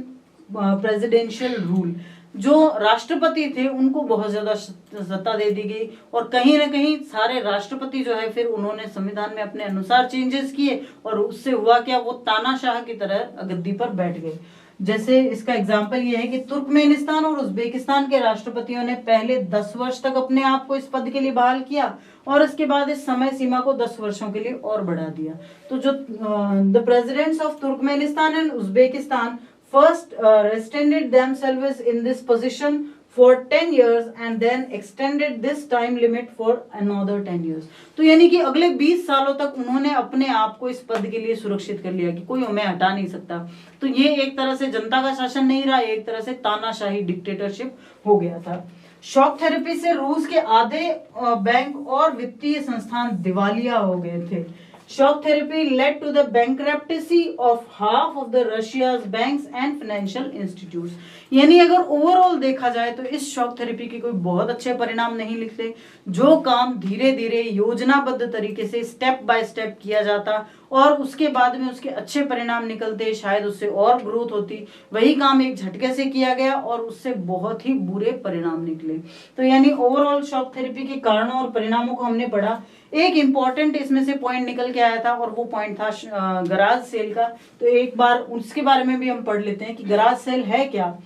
presidential rule. जो राष्ट्रपति थे उनको बहुत ज्यादा सत्ता दे दी गई और कहीं ना कहीं सारे राष्ट्रपति जो है फिर उन्होंने संविधान में अपने अनुसार चेंजेस किए और उससे हुआ क्या, वो तानाशाह की तरह गद्दी पर बैठ गए। जैसे इसका एग्जाम्पल ये है कि तुर्कमेनिस्तान और उज्बेकिस्तान के राष्ट्रपतियों ने पहले 10 वर्ष तक अपने आप को इस पद के लिए बहाल किया और इसके बाद इस समय सीमा को 10 वर्षों के लिए और बढ़ा दिया। तो जो the presidents of Turkmenistan and Uzbekistan first extended themselves in this position for 10 years and then extended this time limit for another 10 years. तो यानी कि अगले 20 सालों तक उन्होंने अपने आप को इस पद के लिए सुरक्षित कर लिया कि कोई हमें हटा नहीं सकता। तो ये एक तरह से जनता का शासन नहीं रहा, एक तरह से तानाशाही डिक्टेटरशिप हो गया था। शॉक थेरेपी से रूस के आधे बैंक और वित्तीय संस्थान दिवालिया हो गए थे। Shock therapy led to the bankruptcy of half of the Russia's banks and financial institutes. यानी अगर ओवरऑल देखा जाए तो इस शॉक थेरेपी के कोई बहुत अच्छे परिणाम नहीं लिखते। जो काम धीरे धीरे योजनाबद्ध तरीके से स्टेप बाय स्टेप किया जाता और उसके बाद में उसके अच्छे परिणाम निकलते, शायद उससे और ग्रोथ होती, वही काम एक झटके से किया गया और उससे बहुत ही बुरे परिणाम निकले। तो यानी ओवरऑल शॉक थेरेपी के कारणों और परिणामों को हमने पढ़ा। एक इंपॉर्टेंट इसमें से पॉइंट निकल के आया था और वो पॉइंट था गराज सेल का। तो एक बार उसके बारे में भी हम पढ़ लेते हैं कि गराज सेल है क्या।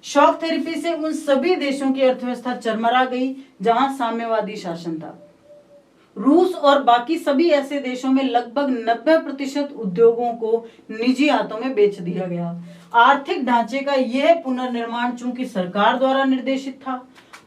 शॉक थेरेपी से उन सभी देशों की अर्थव्यवस्था चरमरा गई जहां साम्यवादी शासन था। रूस और बाकी सभी ऐसे देशों में लगभग 90% उद्योगों को निजी हाथों में बेच दिया गया। आर्थिक ढांचे का यह पुनर्निर्माण चूंकि सरकार द्वारा निर्देशित था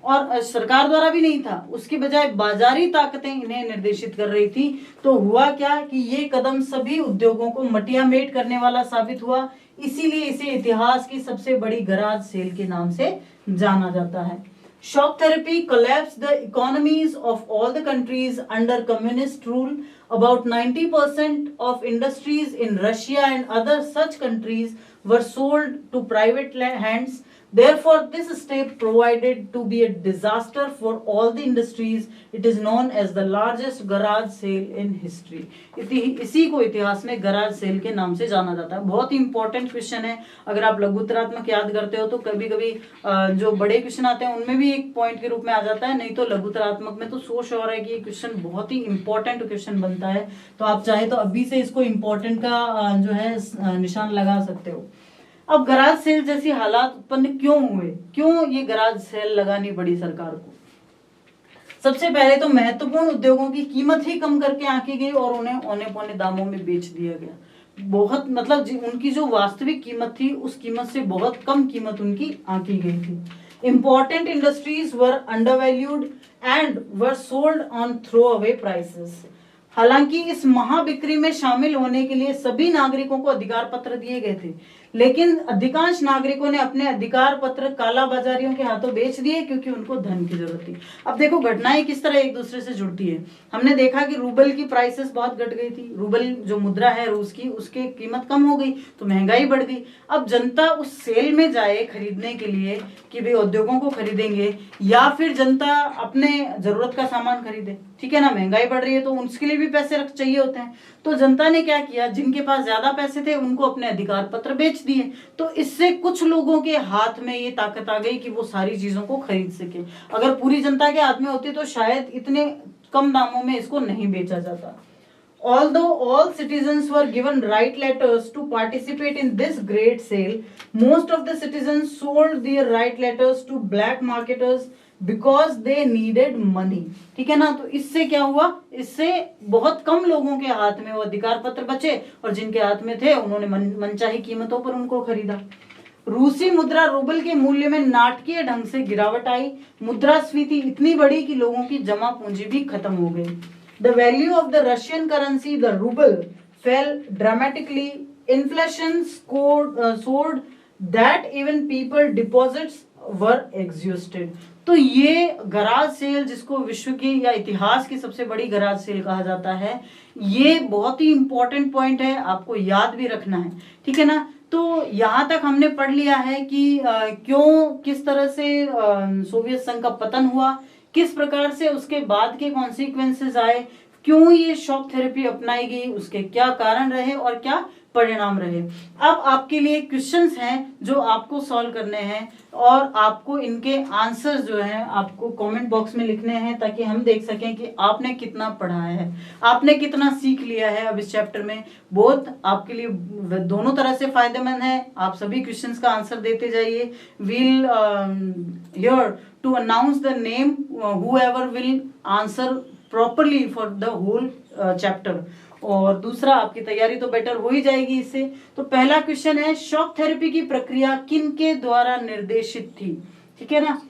और सरकार द्वारा भी नहीं था, उसकी बजाय बाजारी ताकतें इन्हें निर्देशित कर रही थी। तो हुआ क्या कि ये कदम सभी उद्योगों को मटियामेट करने वाला साबित हुआ, इसीलिए इसे इतिहास की सबसे बड़ी गराज सेल के नाम से जाना जाता है। Shock therapy collapsed the economies of all the countries under communist rule. About 90% of industries in Russia and other such countries were sold to private hands. Therefore, this step provided to be a disaster for all the industries. It is known as the largest garage sale in history. इसी को इतिहास में garage cell के नाम से जाना जाता है। बहुत ही इंपॉर्टेंट क्वेश्चन है, अगर आप लघुत्तरात्मक याद करते हो तो कभी कभी जो बड़े क्वेश्चन आते हैं उनमें भी एक पॉइंट के रूप में आ जाता है, नहीं तो लघुत्तरात्मक में तो सो श्योर है कि ये क्वेश्चन बहुत ही इंपॉर्टेंट क्वेश्चन बनता है। तो आप चाहे तो अभी से इसको इंपॉर्टेंट का जो है निशान लगा सकते हो। अब गराज सेल जैसी हालात उत्पन्न क्यों हुए, क्यों ये गराज सेल लगानी पड़ी सरकार को? सबसे पहले तो महत्वपूर्ण उद्योगों की कीमत ही कम करके आंकी गई और उन्हें औने पौने दामों में बेच दिया गया। बहुत मतलब उनकी जो वास्तविक कीमत थी उस कीमत से बहुत कम कीमत उनकी आंकी गई थी। Important industries were undervalued and were sold on throw away prices. हालांकि इस महाबिक्री में शामिल होने के लिए सभी नागरिकों को अधिकार पत्र दिए गए थे, लेकिन अधिकांश नागरिकों ने अपने अधिकार पत्र काला बाजारियों के हाथों बेच दिए क्योंकि उनको धन की जरूरत थी। अब देखो घटनाएं किस तरह एक दूसरे से जुड़ती है। हमने देखा कि रूबल की प्राइसेस बहुत घट गई थी, रूबल जो मुद्रा है रूस की, उसकी कीमत कम हो गई तो महंगाई बढ़ गई। अब जनता उस सेल में जाए खरीदने के लिए कि भाई उद्योगों को खरीदेंगे, या फिर जनता अपने जरूरत का सामान खरीदे, ठीक है ना, महंगाई बढ़ रही है तो उसके लिए भी पैसे चाहिए होते हैं। तो जनता ने क्या किया, जिनके पास ज्यादा पैसे थे उनको अपने अधिकार पत्र बेच दिए। तो इससे कुछ लोगों के हाथ में ये ताकत आ गई कि वो सारी चीजों को खरीद सके। अगर पूरी जनता के हाथ में होती तो शायद इतने कम दामों में इसको नहीं बेचा जाता। Although all citizens were given right letters to participate in this great sale, most of the citizens sold their right letters to black marketers because they needed money. ठीक है ना, तो इससे क्या हुआ, इससे बहुत कम लोगों के हाथ में वो अधिकार पत्र बचे और जिनके हाथ में थे उन्होंने मनचाही कीमतों पर उनको खरीदा। रूसी मुद्रा रूबल के मूल्य में नाटकीय ढंग से गिरावट आई। मुद्रास्फीति इतनी बढ़ी कि लोगों की जमा पूंजी भी खत्म हो गई। The value of the Russian currency, the ruble, fell dramatically. Inflation soared that even people deposits were exhausted. तो ये गराज सेल, जिसको विश्व की या इतिहास की सबसे बड़ी गराज सेल कहा जाता है, ये बहुत ही इंपॉर्टेंट पॉइंट है, आपको याद भी रखना है, ठीक है ना। तो यहाँ तक हमने पढ़ लिया है कि क्यों, किस तरह से सोवियत संघ का पतन हुआ, किस प्रकार से उसके बाद के कॉन्सिक्वेंसेस आए, क्यों ये शॉक थेरेपी अपनाई गई, उसके क्या कारण रहे और क्या परिणाम रहे। अब आपके लिए क्वेश्चंस हैं जो आपको सॉल्व करने हैं और आपको इनके आंसर्स जो हैं आपको कमेंट बॉक्स में लिखने हैं ताकि हम देख सकें कि आपने कितना पढ़ा है, आपने कितना सीख लिया है। अब इस चैप्टर में बहुत आपके लिए दोनों तरह से फायदेमंद है। आप सभी क्वेश्चंस का आंसर देते जाइए। Will here to announce the name whoever will answer properly for the whole chapter. और दूसरा, आपकी तैयारी तो बेटर हो ही जाएगी इससे। तो पहला क्वेश्चन है, शॉक थेरेपी की प्रक्रिया किनके द्वारा निर्देशित थी, ठीक है ना।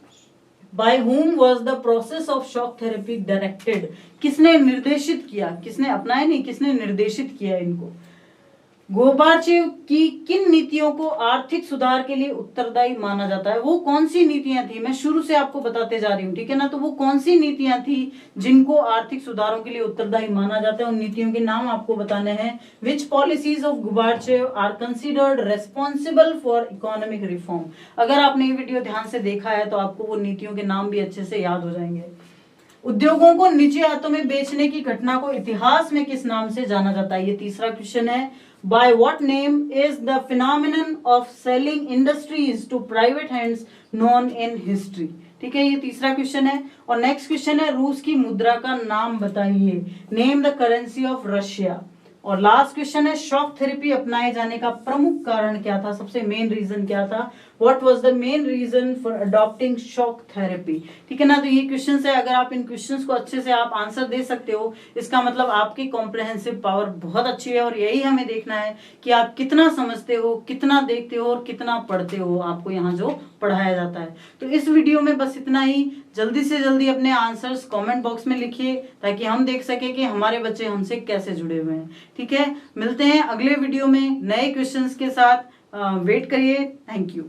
By whom was the process of shock therapy directed? किसने निर्देशित किया, किसने अपनाया नहीं, किसने निर्देशित किया इनको। गोर्बाचेव की किन नीतियों को आर्थिक सुधार के लिए उत्तरदायी माना जाता है? वो कौन सी नीतियां थी, मैं शुरू से आपको बताते जा रही हूँ, ठीक है ना। तो वो कौन सी नीतियां थी जिनको आर्थिक सुधारों के लिए उत्तरदायी माना जाता है, उन नीतियों के नाम आपको बताने हैं। Which policies of Gorbachev are considered responsible for economic reform? अगर आपने ये वीडियो ध्यान से देखा है तो आपको वो नीतियों के नाम भी अच्छे से याद हो जाएंगे। उद्योगों को निजी हाथों में बेचने की घटना को इतिहास में किस नाम से जाना जाता है? ये तीसरा क्वेश्चन है। By what name is the phenomenon of selling industries to private hands known in history? ठीक है, ये तीसरा क्वेश्चन है। और नेक्स्ट क्वेश्चन है, रूस की मुद्रा का नाम बताइए। Name the currency of Russia. और लास्ट क्वेश्चन है, शॉक थेरेपी अपनाए जाने का प्रमुख कारण क्या था, सबसे मेन रीजन क्या था? What was the main reason for adopting shock therapy? ठीक है ना। तो ये क्वेश्चंस है, अगर आप इन क्वेश्चंस को अच्छे से आप आंसर दे सकते हो, इसका मतलब आपकी कॉम्प्रिहेंसिव पावर बहुत अच्छी है। और यही हमें देखना है कि आप कितना समझते हो, कितना देखते हो और कितना पढ़ते हो, आपको यहाँ जो पढ़ाया जाता है। तो इस वीडियो में बस इतना ही। जल्दी से जल्दी अपने आंसर्स कमेंट बॉक्स में लिखिए ताकि हम देख सके कि हमारे बच्चे हमसे कैसे जुड़े हुए हैं। ठीक है, मिलते हैं अगले वीडियो में नए क्वेश्चंस के साथ। वेट करिए। Thank you.